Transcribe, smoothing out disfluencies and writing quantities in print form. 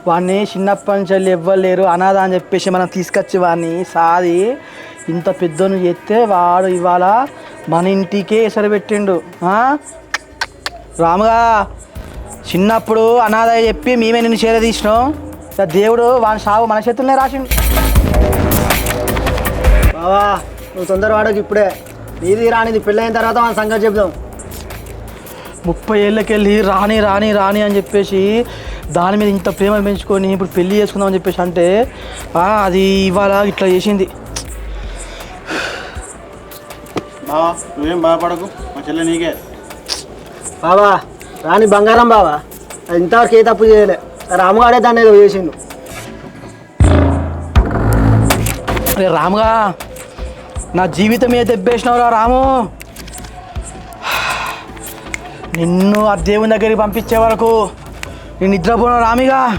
వాడిని చిన్నప్పటి నుంచి వెళ్ళి ఇవ్వలేరు అనాథ అని చెప్పేసి మనం తీసుకొచ్చి వాడిని సాది ఇంత పెద్దోని చేస్తే వాడు ఇవాళ మన ఇంటికే ఎసరు పెట్టిండు. రాముగా చిన్నప్పుడు అనాథ చెప్పి మేమే నిన్ను చేరదీసినాం. దేవుడు వాని సాగు మన చేతుల్లోనే రాసిండు. బావా నువ్వు తొందరవాడకు ఇప్పుడే, నీది రానిది పెళ్ళైన తర్వాత మన సంగతి చెప్దాం. 30 ఏళ్ళకెళ్ళి రాని రాని రాని అని చెప్పేసి దాని మీద ఇంత ప్రేమ పెంచుకొని ఇప్పుడు పెళ్ళి చేసుకుందాం అని చెప్పేసి అంటే అది ఇవాళ ఇట్లా చేసింది. బావా నువ్వేం బాధపడకు, మా చెల్లె నీకే. బావా రాని బంగారం బావా, అది ఇంతవరకు ఏ తప్పు చేయలే. రాముగాడే దాన్ని ఏదో చేసిండు. అరే రాముగా నా జీవితం మీద దెబ్బేసినవురా రాము. నిన్ను ఆ దేవుని దగ్గరికి పంపించే వరకు నేను నిద్రపోను రామిగా.